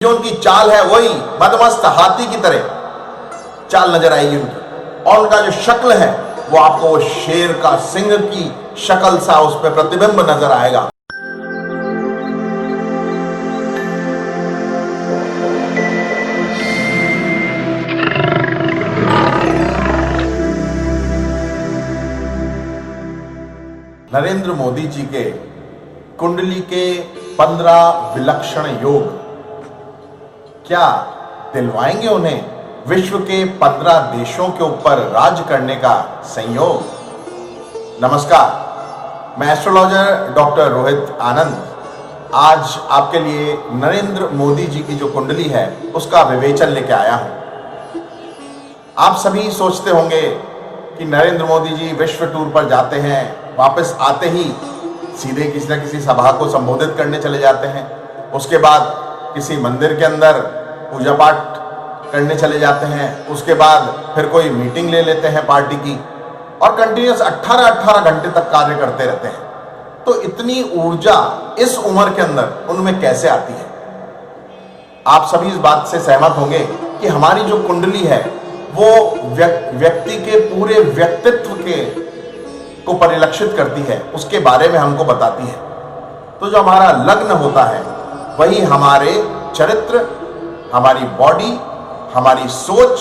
जो उनकी चाल है वही मदमस्त हाथी की तरह चाल नजर आएगी उनकी, और उनका जो शक्ल है वो आपको वो शेर का सिंह की शक्ल सा उस पर प्रतिबिंब नजर आएगा। नरेंद्र मोदी जी के कुंडली के 15 विलक्षण योग क्या दिलवाएंगे उन्हें विश्व के 15 देशों के ऊपर राज करने का संयोग। नमस्कार, मैं एस्ट्रोलॉजर डॉक्टर रोहित आनंद आज आपके लिए नरेंद्र मोदी जी की जो कुंडली है उसका विवेचन लेके आया हूं। आप सभी सोचते होंगे कि नरेंद्र मोदी जी विश्व टूर पर जाते हैं, वापस आते ही सीधे किसी न किसी सभा को संबोधित करने चले जाते हैं, उसके बाद किसी मंदिर के अंदर पूजा पाठ करने चले जाते हैं, उसके बाद फिर कोई मीटिंग ले लेते हैं पार्टी की और कंटिन्यूस 18 घंटे तक कार्य करते रहते हैं। तो इतनी ऊर्जा इस उम्र के अंदर उनमें कैसे आती है? आप सभी इस बात से सहमत होंगे कि हमारी जो कुंडली है वो व्यक्ति के पूरे व्यक्तित्व के को परिलक्षित करती है, उसके बारे में हमको बताती है। तो जो हमारा लग्न होता है वही हमारे चरित्र, हमारी बॉडी, हमारी सोच,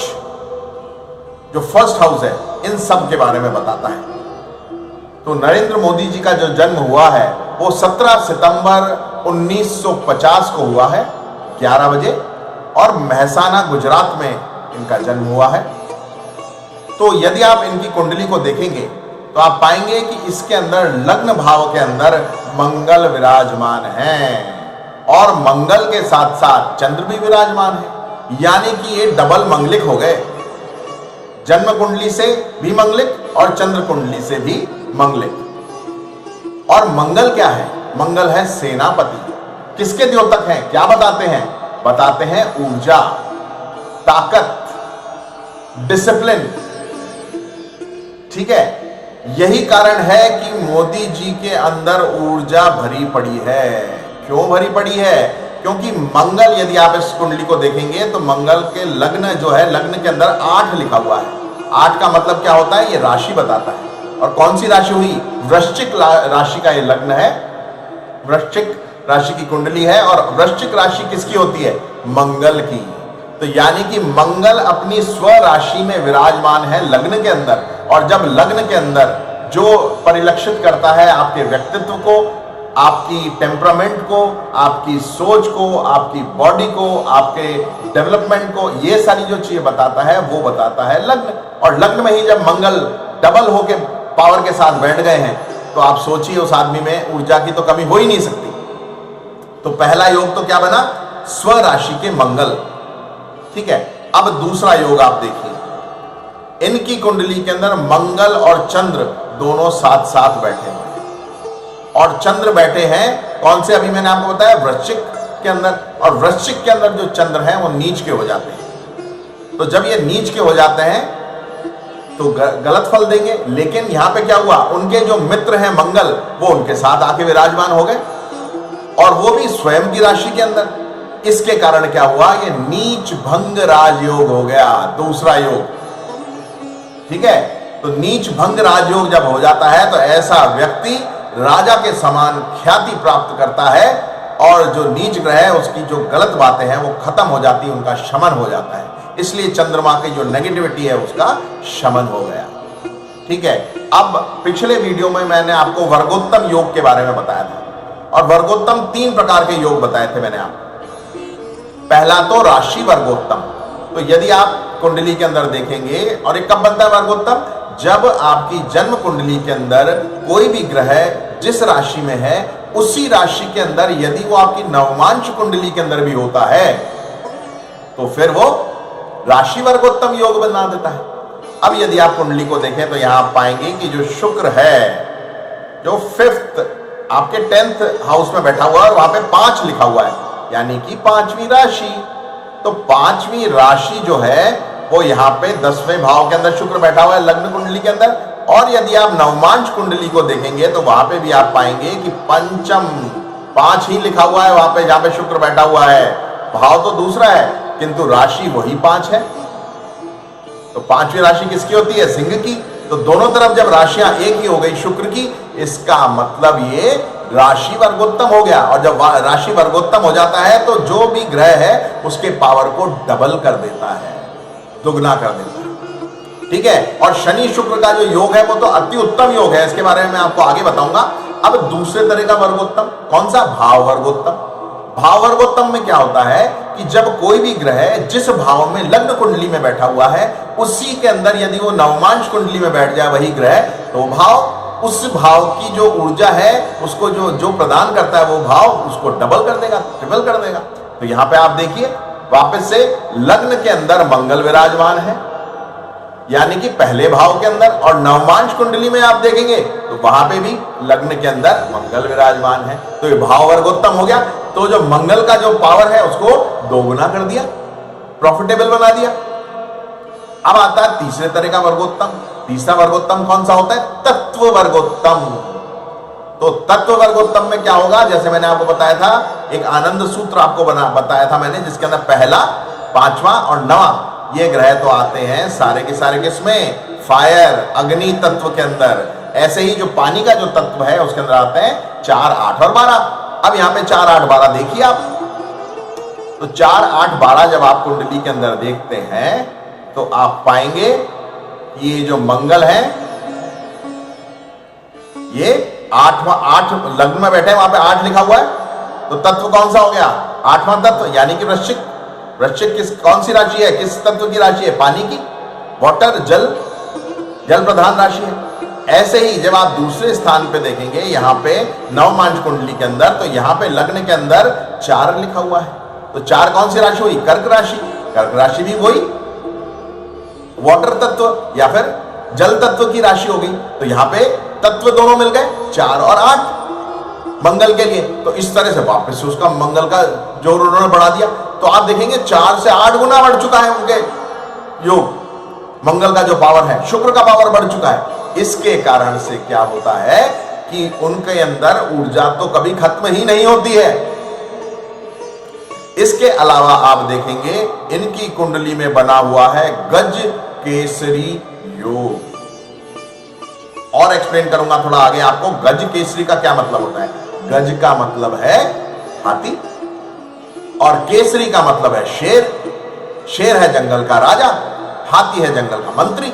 जो फर्स्ट हाउस है, इन सब के बारे में बताता है। तो नरेंद्र मोदी जी का जो जन्म हुआ है वो 17 सितंबर 1950 को हुआ है 11 बजे, और महसाना गुजरात में इनका जन्म हुआ है। तो यदि आप इनकी कुंडली को देखेंगे तो आप पाएंगे कि इसके अंदर लग्न भाव के अंदर मंगल विराजमान है, और मंगल के साथ साथ चंद्र भी विराजमान है, यानी कि ये डबल मंगलिक हो गए। जन्म कुंडली से भी मंगलिक और चंद्र कुंडली से भी मंगलिक। और मंगल क्या है? मंगल है सेनापति। किसके द्योतक हैं? क्या बताते हैं? बताते हैं ऊर्जा, ताकत, डिसिप्लिन। ठीक है, यही कारण है कि मोदी जी के अंदर ऊर्जा भरी पड़ी है। क्यों भरी पड़ी है? क्योंकि मंगल, यदि आप इस कुंडली को देखेंगे तो मंगल के लग्न जो है, लग्न के अंदर 8 लिखा हुआ है। 8 का मतलब क्या होता है? ये राशि बताता है। और कौन सी राशि हुई? वृश्चिक राशि का ये लग्न है, वृश्चिक राशि की कुंडली है। और वृश्चिक राशि किसकी होती है? मंगल की। तो यानी कि मंगल अपनी स्व राशि में विराजमान है लग्न के अंदर, और जब लग्न के अंदर जो परिलक्षित करता है आपके व्यक्तित्व को, आपकी टेम्परामेंट को, आपकी सोच को, आपकी बॉडी को, आपके डेवलपमेंट को, ये सारी जो चीजें बताता है वो बताता है लग्न। और लग्न में ही जब मंगल डबल होके पावर के साथ बैठ गए हैं तो आप सोचिए उस आदमी में ऊर्जा की तो कमी हो ही नहीं सकती। तो पहला योग तो क्या बना? स्व राशि के मंगल। ठीक है, अब दूसरा योग आप देखिए। इनकी कुंडली के अंदर मंगल और चंद्र दोनों साथ साथ बैठे हैं, और चंद्र बैठे हैं कौन से? अभी मैंने आपको बताया वृश्चिक के अंदर, और वृश्चिक के अंदर जो चंद्र हैं वो नीच के हो जाते हैं। तो जब ये नीच के हो जाते हैं तो गलत फल देंगे। लेकिन यहां पे क्या हुआ? उनके जो मित्र हैं मंगल, वो उनके साथ आके विराजमान हो गए, और वो भी स्वयं की राशि के अंदर। इसके कारण क्या हुआ? ये नीच भंग राजयोग हो गया, दूसरा योग। ठीक है, तो नीच भंग राजयोग जब हो जाता है तो ऐसा व्यक्ति राजा के समान ख्याति प्राप्त करता है, और जो नीच ग्रह है उसकी जो गलत बातें हैं वो खत्म हो जाती है, उनका शमन हो जाता है। इसलिए चंद्रमा की जो नेगेटिविटी है उसका शमन हो गया। ठीक है, अब पिछले वीडियो में मैंने आपको वर्गोत्तम योग के बारे में बताया था, और वर्गोत्तम 3 प्रकार के योग बताए थे मैंने आपको। पहला तो राशि वर्गोत्तम। तो यदि आप कुंडली के अंदर देखेंगे, और ये कब बनता है वर्गोत्तम? जब आपकी जन्म कुंडली के अंदर कोई भी ग्रह जिस राशि में है उसी राशि के अंदर यदि वो आपकी नवमांश कुंडली के अंदर भी होता है तो फिर वो राशि वर्गोत्तम योग बना देता है। अब यदि आप कुंडली को देखें तो यहां आप पाएंगे कि जो शुक्र है, जो 5th आपके 10th हाउस में बैठा हुआ है, वहां पे 5 लिखा हुआ है, यानी कि 5वीं राशि। तो 5वीं राशि जो है वो यहाँ पे 10वें भाव के अंदर शुक्र बैठा हुआ है लग्न कुंडली के अंदर। और यदि आप नवमांश कुंडली को देखेंगे तो वहां पे भी आप पाएंगे कि पंचम 5 ही लिखा हुआ है वहां पे, जहां पे शुक्र बैठा हुआ है। भाव तो दूसरा है किंतु राशि वही 5 है। तो पांचवी राशि किसकी होती है? सिंह की। तो दोनों तरफ जब राशियां एक ही हो गई शुक्र की, इसका मतलब ये राशि वर्गोत्तम हो गया। और जब राशि वर्गोत्तम हो जाता है तो जो भी ग्रह है उसके पावर को डबल कर देता है, दुगना कर देता है। ठीक है। और शनि शुक्र का जो योग है वो तो अति उत्तम योग है, इसके बारे में मैं आपको आगे बताऊंगा। अब दूसरे तरह का वर्गोत्तम कौन सा? भाव वर्गोत्तम। भाव वर्गोत्तम में क्या होता है कि जब कोई भी ग्रह जिस भाव में लग्न कुंडली में बैठा हुआ है उसी के अंदर यदि वो नवमांश कुंडली में बैठ जाए वही ग्रह, तो भाव उस भाव की जो ऊर्जा है उसको जो प्रदान करता है वो भाव उसको डबल कर देगा, ट्रिपल कर देगा। तो यहां पे आप देखिए वापस से लग्न के अंदर मंगल विराजमान है, यानी कि पहले भाव के अंदर, और नवमांश कुंडली में आप देखेंगे तो वहां पे भी लग्न के अंदर मंगल विराजमान है। तो ये भाव वर्गोत्तम हो गया। तो जो मंगल का जो पावर है उसको दोगुना कर दिया, प्रॉफिटेबल बना दिया। अब आता है तीसरे तरह का वर्गोत्तम। तीसरा वर्गोत्तम कौन सा होता है? तत्व वर्गोत्तम। तो तत्व वर्गोत्तम में क्या होगा? जैसे मैंने आपको बताया था, एक आनंद सूत्र आपको बताया था मैंने, जिसके अंदर पहला, पांचवा और नवा ये ग्रह तो आते हैं सारे के सारे किसमें? फायर, अग्नि तत्व के अंदर। ऐसे ही जो पानी का जो तत्व है उसके अंदर आते हैं 4, 8 और 12। अब यहां पे 4, 8, 12 देखिए आप। तो 4, 8, 12 जब आप कुंडली के अंदर देखते हैं तो आप पाएंगे ये जो मंगल है ये 8 लग्न में बैठे हैं, वहां पे 8 लिखा हुआ है। तो तत्व कौन सा हो गया? 8वां तत्व, यानी कि वृश्चिक। वृश्चिक कौन सी राशि है? किस तत्व की राशि है? पानी की, वाटर, जल प्रधान राशि है। ऐसे ही जब आप दूसरे स्थान पे देखेंगे यहां पे नवमांश कुंडली के अंदर, तो यहां पे लग्न के अंदर 4 लिखा हुआ है। तो 4 कौन सी राशि हुई? कर्क राशि। कर्क राशि भी वही वाटर तत्व या फिर जल तत्व की राशि होगी। तो यहां पे तत्व दोनों मिल गए, 4 और 8 मंगल के लिए। तो इस तरह से वापस से उसका मंगल का जोर उन्होंने बढ़ा दिया। तो आप देखेंगे 4 से 8 गुना बढ़ चुका है उनके योग। मंगल का जो पावर है, शुक्र का पावर बढ़ चुका है। इसके कारण से क्या होता है कि उनके अंदर ऊर्जा तो कभी खत्म ही नहीं होती है। इसके अलावा आप देखेंगे इनकी कुंडली में बना हुआ है गज केसरी योग। और एक्सप्लेन करूंगा थोड़ा आगे आपको गज केसरी का क्या मतलब होता है। गज का मतलब है हाथी और केसरी का मतलब है शेर। शेर है जंगल का राजा, हाथी है जंगल का मंत्री।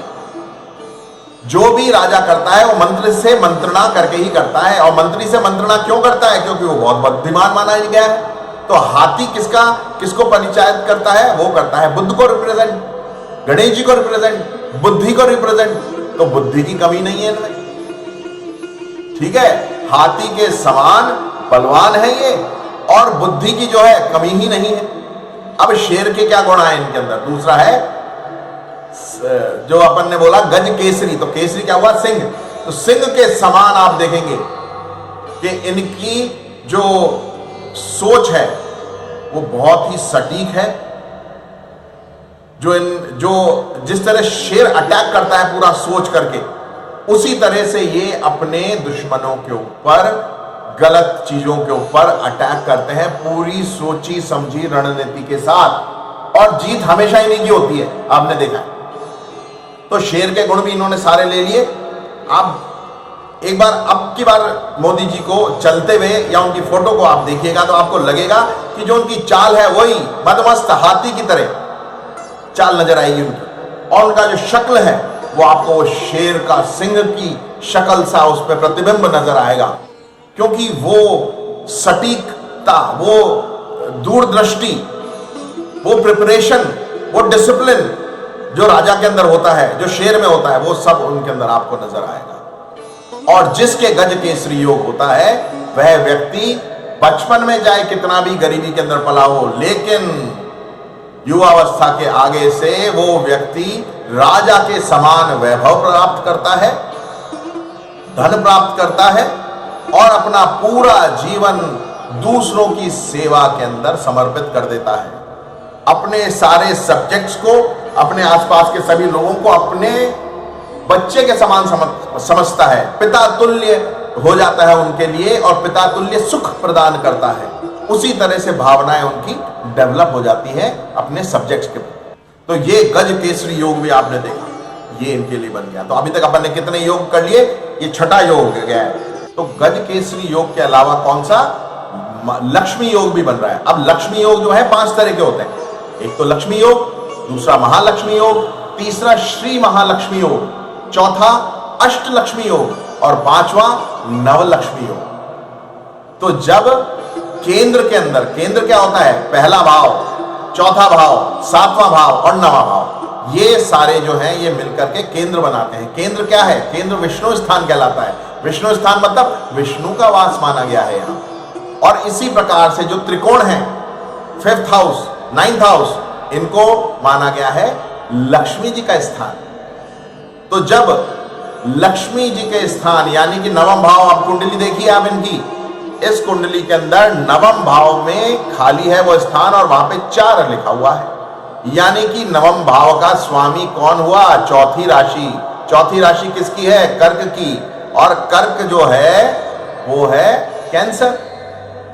जो भी राजा करता है वो मंत्री से मंत्रणा करके ही करता है। और मंत्री से मंत्रणा क्यों करता है? क्योंकि वो बहुत बुद्धिमान माना गया है। तो हाथी किसको परिचायित करता है? वो करता है बुद्ध को रिप्रेजेंट, गणेश जी को रिप्रेजेंट, बुद्धि को रिप्रेजेंट। तो बुद्धि की कमी नहीं है इनमें। ठीक है, हाथी के समान बलवान है ये, और बुद्धि की जो है कमी ही नहीं है। अब शेर के क्या गुण है इनके अंदर? दूसरा है जो अपन ने बोला गज केसरी। तो केसरी क्या हुआ? सिंह। तो सिंह के समान आप देखेंगे कि इनकी जो सोच है वो बहुत ही सटीक है। जो जिस तरह शेर अटैक करता है पूरा सोच करके, उसी तरह से ये अपने दुश्मनों के ऊपर, गलत चीजों के ऊपर अटैक करते हैं पूरी सोची समझी रणनीति के साथ। और जीत हमेशा इन्हीं की होती है, आपने देखा है। तो शेर के गुण भी इन्होंने सारे ले लिए। अब एक बार अब की बार मोदी जी को चलते हुए या उनकी फोटो को आप देखिएगा तो आपको लगेगा कि जो उनकी चाल है वही मदमस्त हाथी की तरह चाल नजर आएगी उनकी। और उनका जो शक्ल है वो आपको वो शेर का, सिंह की शक्ल सा उस पर प्रतिबिंब नजर आएगा। क्योंकि वो सटीकता, वो दूरदृष्टि, वो प्रिपरेशन, वो डिसिप्लिन जो राजा के अंदर होता है, जो शेर में होता है, वो सब उनके अंदर आपको नजर आएगा। और जिसके गज केसरी योग होता है वह व्यक्ति बचपन में चाहे कितना भी गरीबी के अंदर पला हो, लेकिन युवावस्था के आगे से वो व्यक्ति राजा के समान वैभव प्राप्त करता है, धन प्राप्त करता है और अपना पूरा जीवन दूसरों की सेवा के अंदर समर्पित कर देता है। अपने सारे सब्जेक्ट्स को, अपने आसपास के सभी लोगों को अपने बच्चे के समान समझता है। पिता तुल्य हो जाता है उनके लिए और पिता तुल्य सुख प्रदान करता है। उसी तरह से भावनाएं उनकी डेवलप हो जाती है अपने सब्जेक्ट्स के। तो ये गज केसरी योग भी आपने देखा, ये इनके लिए बन गया। तो अभी तक अपन ने कितने योग कर लिए, ये छठा योग हो गया है। तो गज केसरी योग के अलावा कौन सा, लक्ष्मी योग भी बन रहा है। अब लक्ष्मी योग जो है 5 तरह के होते हैं, एक तो लक्ष्मी योग, दूसरा महालक्ष्मी योग, तीसरा श्री महालक्ष्मी योग, चौथा अष्टलक्ष्मी योग और पांचवा नवलक्ष्मी योग। तो जब केंद्र के अंदर, केंद्र क्या होता है, पहला भाव, चौथा भाव, 7वां भाव और 9वां भाव, ये सारे जो हैं ये मिलकर के केंद्र बनाते हैं। केंद्र क्या है, केंद्र विष्णु स्थान कहलाता है। विष्णु स्थान मतलब विष्णु का वास माना गया है यहां। और इसी प्रकार से जो त्रिकोण है, 5th हाउस, 9th हाउस, इनको माना गया है लक्ष्मी जी का स्थान। तो जब लक्ष्मी जी के स्थान यानी कि नवम भाव, आप कुंडली देखिए आप इनकी, इस कुंडली के अंदर नवम भाव में खाली है वो स्थान और वहां पे 4 लिखा हुआ है, यानी कि नवम भाव का स्वामी कौन हुआ, चौथी राशि। चौथी राशि किसकी है, कर्क की, और कर्क जो है वो है कैंसर,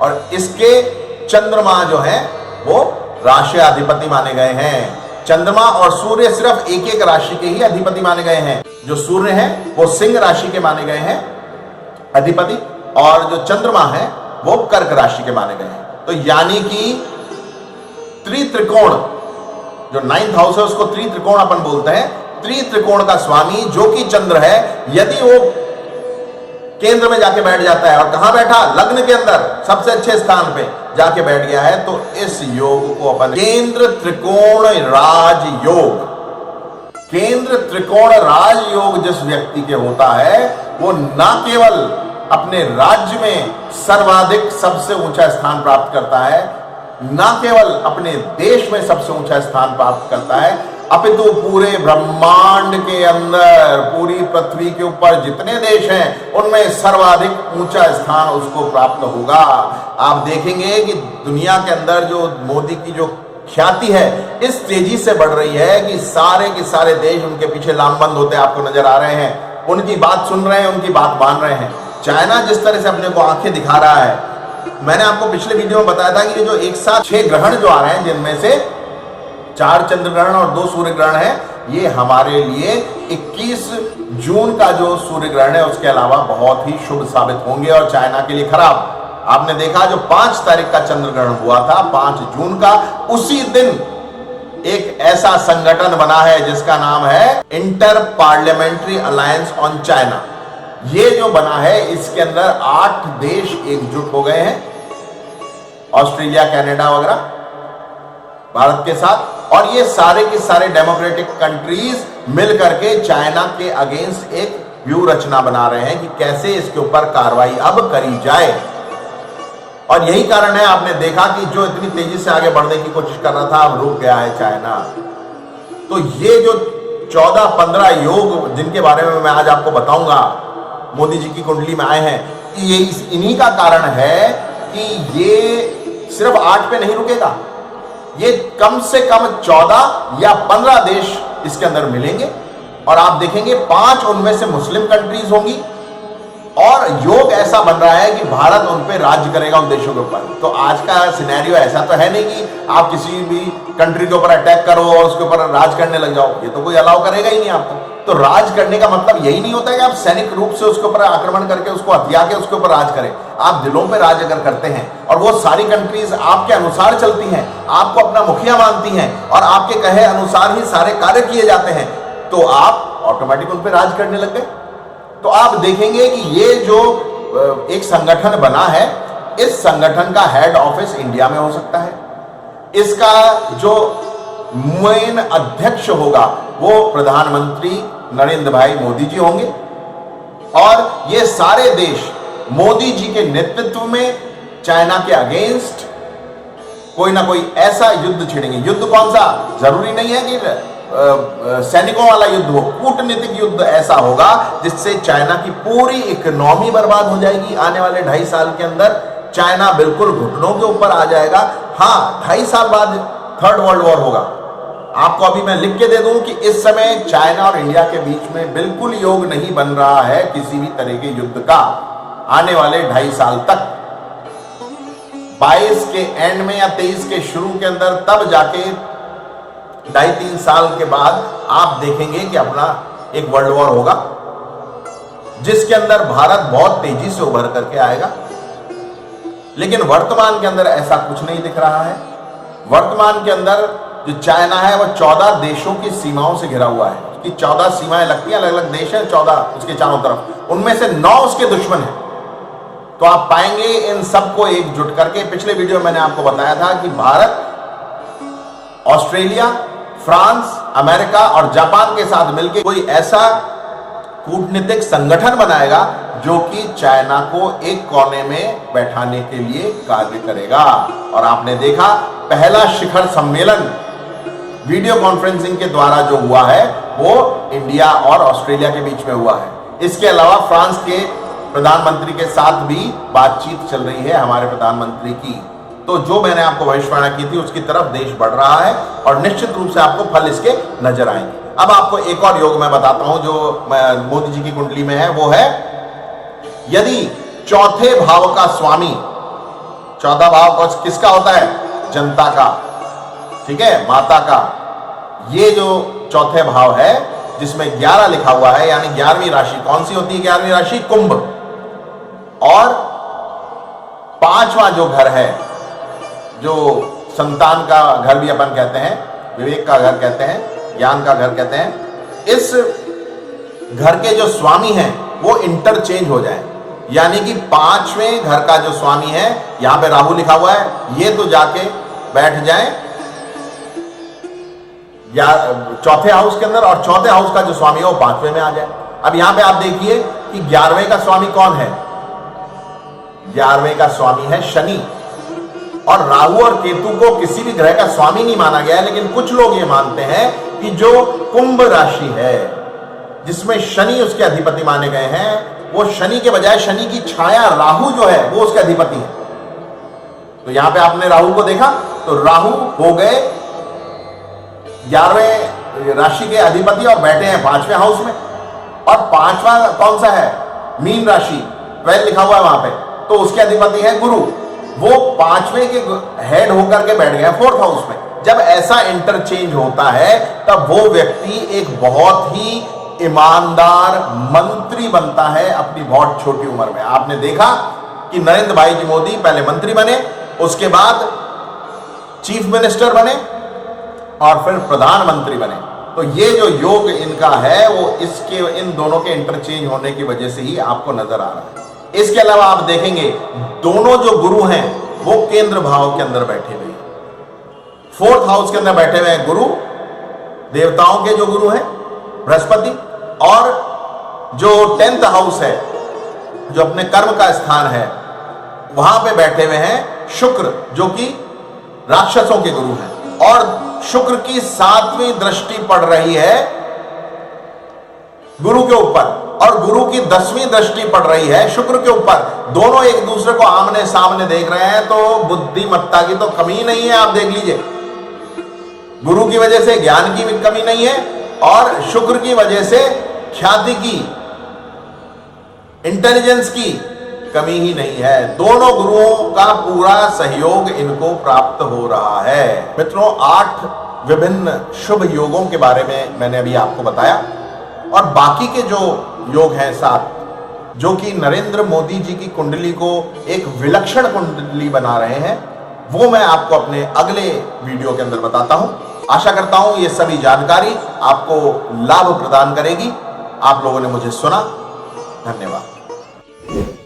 और इसके चंद्रमा जो है वो राशि अधिपति माने गए हैं। चंद्रमा और सूर्य सिर्फ एक एक राशि के ही अधिपति माने गए हैं। जो सूर्य है वो सिंह राशि के माने गए हैं अधिपति, और जो चंद्रमा है वो कर्क राशि के माने गए हैं। तो यानी कि त्रित्रिकोण, जो 9th हाउस है उसको त्रित्रिकोण अपन बोलते हैं। त्रित्रिकोण का स्वामी जो कि चंद्र है, यदि वो केंद्र में जाके बैठ जाता है, और कहां बैठा, लग्न के अंदर सबसे अच्छे स्थान पे जाके बैठ गया है, तो इस योग को अपन केंद्र त्रिकोण राज योग, केंद्र त्रिकोण राज योग जिस व्यक्ति के होता है वो न केवल अपने राज्य में सर्वाधिक सबसे ऊंचा स्थान प्राप्त करता है, न केवल अपने देश में सबसे ऊंचा स्थान प्राप्त करता है, अपितु पूरे ब्रह्मांड के अंदर, पूरी पृथ्वी के ऊपर जितने देश हैं उनमें सर्वाधिक ऊंचा स्थान उसको प्राप्त होगा। आप देखेंगे कि दुनिया के अंदर जो मोदी की जो ख्याति है इस तेजी से बढ़ रही है कि सारे के सारे देश उनके पीछे लामबंद होते आपको नजर आ रहे हैं, उनकी बात सुन रहे हैं, उनकी बात मान रहे हैं। चाइना जिस तरह से अपने को आंखें दिखा रहा है, मैंने आपको पिछले वीडियो में बताया था कि ये जो एक साथ 6 ग्रहण जो आ रहे हैं, जिनमें से 4 चंद्र ग्रहण और 2 सूर्य ग्रहण है, ये हमारे लिए 21 जून का जो सूर्य ग्रहण है उसके अलावा बहुत ही शुभ साबित होंगे और चाइना के लिए खराब। आपने देखा जो 5 तारीख का चंद्र ग्रहण हुआ था 5 जून का, उसी दिन एक ऐसा संगठन बना है जिसका नाम है inter parliamentary alliance on China. ये जो बना है इसके अंदर 8 देश एकजुट हो गए हैं, ऑस्ट्रेलिया, कनाडा वगैरह, भारत के साथ, और ये सारे के सारे डेमोक्रेटिक कंट्रीज मिल करके चाइना के अगेंस्ट एक व्यू रचना बना रहे हैं कि कैसे इसके ऊपर कार्रवाई अब करी जाए। और यही कारण है आपने देखा कि जो इतनी तेजी से आगे बढ़ने की कोशिश कर रहा था अब रुक गया है चाइना। तो ये जो 14-15 योग जिनके बारे में मैं आज आपको बताऊंगा, मोदी जी की कुंडली में आए हैं, ये इन्हीं का कारण है कि ये सिर्फ 8 पे नहीं रुकेगा, ये कम से कम 14 या 15 देश इसके अंदर मिलेंगे, और आप देखेंगे 5 उनमें से मुस्लिम कंट्रीज होंगी, और योग ऐसा बन रहा है कि भारत उन पे राज्य करेगा उन देशों के ऊपर। तो आज का सिनेरियो ऐसा तो है नहीं कि आप किसी भी कंट्री के ऊपर अटैक करो और उसके ऊपर राज करने लग जाओ, ये तो कोई अलाउ करेगा ही नहीं आपको। तो राज करने का मतलब यही नहीं होता है कि आप सैनिक रूप से उसके ऊपर आक्रमण करके उसको हथिया के उसके ऊपर राज करें। आप दिलों पे राज अगर करते हैं और वो सारी कंट्रीज आपके अनुसार चलती हैं, आपको अपना मुखिया मानती हैं और आपके कहे अनुसार ही सारे कार्य किए जाते हैं, तो आप ऑटोमेटिक उन पे राज करने लग गए। तो आप देखेंगे कि ये जो एक संगठन बना है, इस संगठन का हेड ऑफिस इंडिया में हो सकता है। इसका जो मेन अध्यक्ष होगा वो प्रधानमंत्री नरेंद्र भाई मोदी जी होंगे, और ये सारे देश मोदी जी के नेतृत्व में चाइना के अगेंस्ट कोई ना कोई ऐसा युद्ध छेड़ेंगे। युद्ध कौन सा, जरूरी नहीं है कि सैनिकों वाला युद्ध हो, कूटनीतिक युद्ध ऐसा होगा जिससे चाइना की पूरी इकोनॉमी बर्बाद हो जाएगी। आने वाले 2.5 साल के अंदर चाइना बिल्कुल घुटनों के ऊपर आ जाएगा। हाँ, 2.5 साल बाद 3rd वर्ल्ड वॉर होगा। आपको अभी मैं लिख के दे दूं कि इस समय चाइना और इंडिया के बीच में बिल्कुल योग नहीं बन रहा है किसी भी तरह के युद्ध का आने वाले 2.5 साल तक। 22 के एंड में या 23 के शुरू के अंदर, तब जाके 2.5-3 साल के बाद आप देखेंगे कि अपना एक वर्ल्ड वॉर होगा, जिसके अंदर भारत बहुत तेजी से उभर करके आएगा। लेकिन वर्तमान के अंदर ऐसा कुछ नहीं दिख रहा है। वर्तमान के अंदर जो चाइना है वह 14 देशों की सीमाओं से घिरा हुआ है। उसकी 14 सीमाएं लगती हैं, अलग अलग देश हैं 14 उसके चारों तरफ, उनमें से 9 उसके दुश्मन हैं। तो आप पाएंगे इन सबको एकजुट करके, पिछले वीडियो में मैंने आपको बताया था कि भारत ऑस्ट्रेलिया, फ्रांस, अमेरिका और जापान के साथ मिलकर कोई ऐसा कूटनीतिक संगठन बनाएगा जो कि चाइना को एक कोने में बैठाने के लिए कार्य करेगा। और आपने देखा पहला शिखर सम्मेलन वीडियो कॉन्फ्रेंसिंग के द्वारा जो हुआ है वो इंडिया और ऑस्ट्रेलिया के बीच में हुआ है। इसके अलावा फ्रांस के प्रधानमंत्री के साथ भी बातचीत चल रही है हमारे प्रधानमंत्री की। तो जो मैंने आपको भविष्यवाणी की थी उसकी तरफ देश बढ़ रहा है और निश्चित रूप से आपको फल इसके नजर आएंगे। अब आपको एक और योग मैं बताता हूं जो मोदी जी की कुंडली में है, वो है यदि चौथे भाव का स्वामी, चौथा भाव किसका होता है? जनता का, ठीक है, माता का। ये जो चौथे भाव है जिसमें 11 लिखा हुआ है, यानी 11वीं राशि कौन सी होती है? 11वीं राशि कुंभ। और 5वां जो घर है, जो संतान का घर भी अपन कहते हैं, विवेक का घर कहते हैं, ज्ञान का घर कहते हैं, इस घर के जो स्वामी हैं वो इंटरचेंज हो जाए, यानी कि 5वें घर का जो स्वामी है, यहां पे राहु लिखा हुआ है, ये तो जाके बैठ जाए या चौथे हाउस के अंदर, और चौथे हाउस का जो स्वामी है वो 5वें में आ जाए। अब यहां पे आप देखिए कि 11वें का स्वामी कौन है? 11वें का स्वामी है शनि। और राहु और केतु को किसी भी ग्रह का स्वामी नहीं माना गया है, लेकिन कुछ लोग ये मानते हैं कि जो कुंभ राशि है जिसमें शनि उसके अधिपति माने गए हैं, वो शनि के बजाय शनि की छाया राहु जो है वो उसके अधिपति है। तो यहां पे आपने राहु को देखा, तो राहु हो गए 11वें राशि के अधिपति और बैठे हैं 5वें हाउस में। और 5वां कौन सा है? मीन राशि, 12 लिखा हुआ है वहां पे, तो उसके अधिपति है गुरु। वो 5वें के हेड होकर के बैठ गए 4th हाउस में। जब ऐसा इंटरचेंज होता है तब वो व्यक्ति एक बहुत ही ईमानदार मंत्री बनता है अपनी बहुत छोटी उम्र में। आपने देखा कि नरेंद्र भाई जी मोदी पहले मंत्री बने, उसके बाद चीफ मिनिस्टर बने और फिर प्रधानमंत्री बने। तो ये जो योग इनका है वो इसके इन दोनों के इंटरचेंज होने की वजह से ही आपको नजर आ रहा है। इसके अलावा आप देखेंगे दोनों जो गुरु हैं वो केंद्र भाव के अंदर बैठे हुए हैं। 4th हाउस के अंदर बैठे हुए हैं गुरु, देवताओं के जो गुरु हैं बृहस्पति, और जो 10th हाउस है जो अपने कर्म का स्थान है वहां पे बैठे हुए हैं शुक्र, जो कि राक्षसों के गुरु हैं। और शुक्र की 7वीं दृष्टि पड़ रही है गुरु के ऊपर और गुरु की 10वीं दृष्टि पड़ रही है शुक्र के ऊपर। दोनों एक दूसरे को आमने सामने देख रहे हैं, तो बुद्धिमत्ता की तो कमी नहीं है। आप देख लीजिए, गुरु की वजह से ज्ञान की भी कमी नहीं है और शुक्र की वजह से ख्याति की, इंटेलिजेंस की कमी ही नहीं है। दोनों गुरुओं का पूरा सहयोग इनको प्राप्त हो रहा है। मित्रों, 8 विभिन्न शुभ योगों के बारे में मैंने अभी आपको बताया, और बाकी के जो योग हैं 7, जो कि नरेंद्र मोदी जी की कुंडली को एक विलक्षण कुंडली बना रहे हैं, वो मैं आपको अपने अगले वीडियो के अंदर बताता हूं। आशा करता हूं ये सभी जानकारी आपको लाभ प्रदान करेगी। आप लोगों ने मुझे सुना, धन्यवाद।